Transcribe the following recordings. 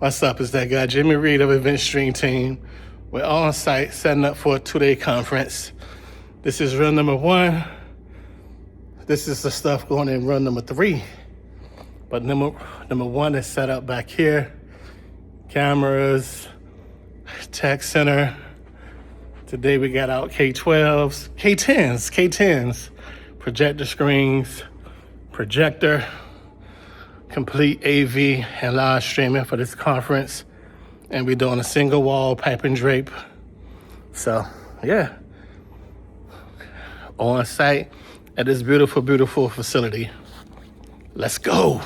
What's up? It's that guy, Jimmy Reed of Event Stream Team. We're on site setting up for a 2-day conference. This is run number 1. This is the stuff going in run number 3. But number 1 is set up back here. Cameras, tech center. Today we got out K12s, K10s, projector screens, projector, complete AV and live streaming for this conference. And we're doing a single wall pipe and drape. So yeah, on site at this beautiful, beautiful facility. Let's go.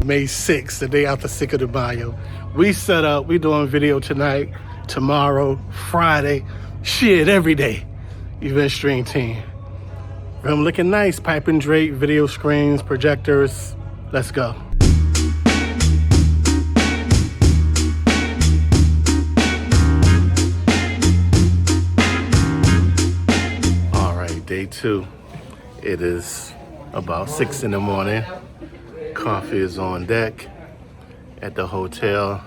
May 6th, the day after Cinco de Mayo. We set up, we doing video tonight, tomorrow, Friday, shit, every day. Event Stream Team. Room looking nice, pipe and drape, video screens, projectors. Let's go. All right, day 2. It is about 6 in the morning. Coffee is on deck at the hotel,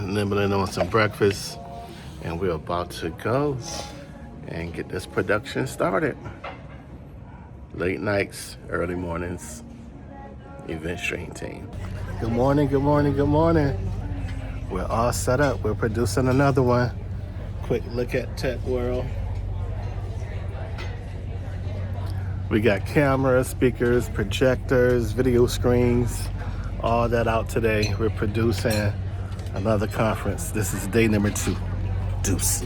nibbling on some breakfast, and we're about to go and get this production started. Late nights, early mornings, Event Stream Team. Good morning, good morning, good morning. We're all set up. We're producing another one. Quick look at Tech World. We got cameras, speakers, projectors, video screens, all that out today. We're producing another conference. This is day number 2. Deuce.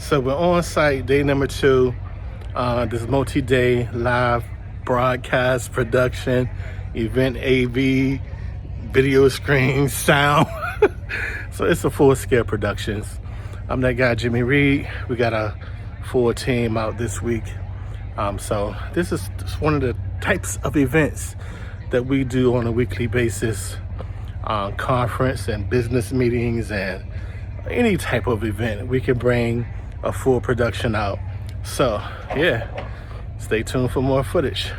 So we're on site, day number 2. This multi-day live broadcast production, event AV, video screen, sound. So it's a full-scale productions. I'm that guy, Jimmy Reed. We got a full team out this week. So this is just one of the types of events that we do on a weekly basis. Conference and business meetings and any type of event. We can bring a full production out. So yeah, stay tuned for more footage.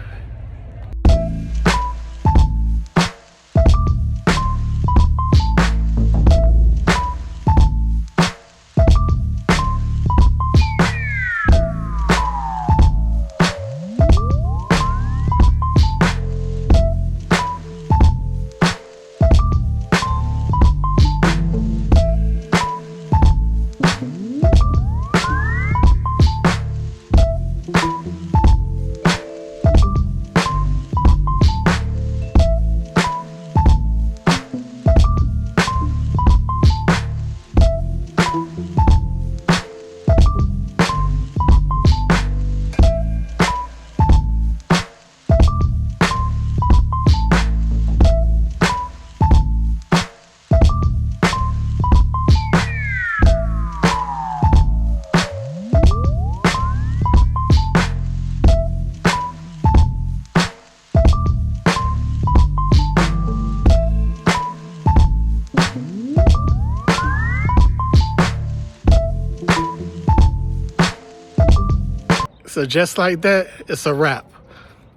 So just like that, it's a wrap.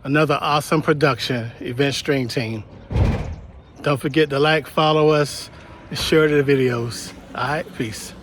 Another awesome production, Event Stream Team. Don't forget to like, follow us, and share the videos. All right, peace.